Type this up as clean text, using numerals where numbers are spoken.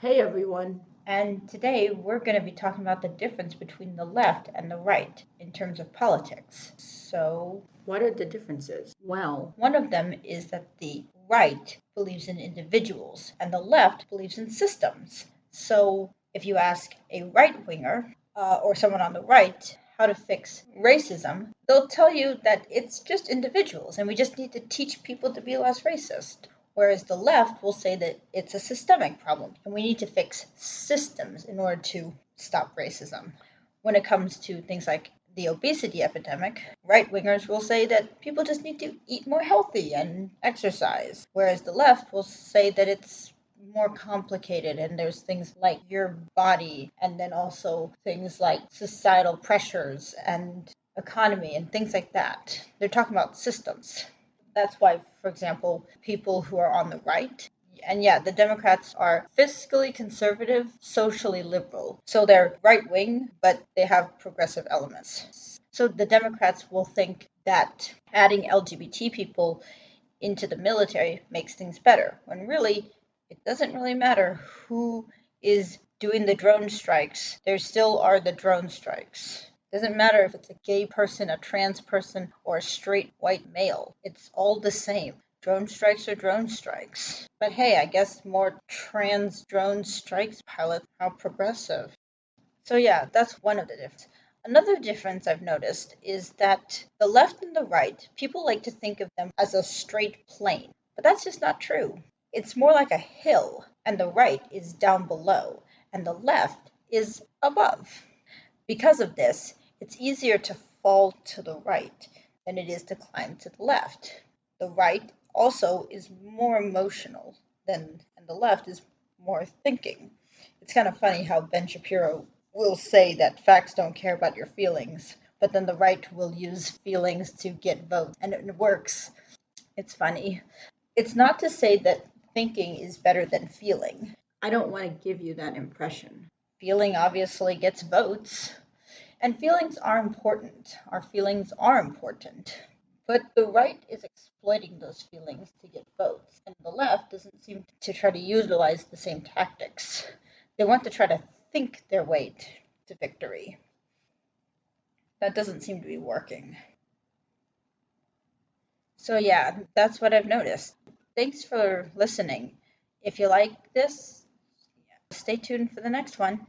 Hey everyone. And today we're going to be talking about the difference between the left and the right in terms of politics. So, What are the differences? Well, one of them is that the right believes in individuals and the left believes in systems. So, if you ask a right winger or someone on the right how to fix racism, they'll tell you that it's just individuals and we just need to teach people to be less racist. Whereas the left will say that it's a systemic problem and we need to fix systems in order to stop racism. When it comes to things like the obesity epidemic, right wingers will say that people just need to eat more healthy and exercise, whereas the left will say that it's more complicated and there's things like your body and then also things like societal pressures and economy and things like that. They're talking about systems. That's why, for example, people who are on the right, and yeah, the Democrats are fiscally conservative, socially liberal. So they're right wing, but they have progressive elements. So the Democrats will think that adding LGBT people into the military makes things better, when really it doesn't really matter who is doing the drone strikes. There still are the drone strikes. Doesn't matter if it's a gay person, a trans person, or a straight white male. It's all the same. Drone strikes are drone strikes. But hey, I guess more trans drone strikes pilots. How progressive. So yeah, that's one of the differences. Another difference I've noticed is that the left and the right, people like to think of them as a straight plane, but that's just not true. It's more like a hill, and the right is down below, and the left is above. Because of this, it's easier to fall to the right than it is to climb to the left. The right also is more emotional and the left is more thinking. It's kind of funny how Ben Shapiro will say that facts don't care about your feelings, but then the right will use feelings to get votes, and it works. It's funny. It's not to say that thinking is better than feeling. I don't want to give you that impression. Feeling obviously gets votes, and feelings are important. Our feelings are important. But the right is exploiting those feelings to get votes, and the left doesn't seem to try to utilize the same tactics. They want to try to think their way to victory. That doesn't seem to be working. So, yeah, that's what I've noticed. Thanks for listening. If you like this, stay tuned for the next one.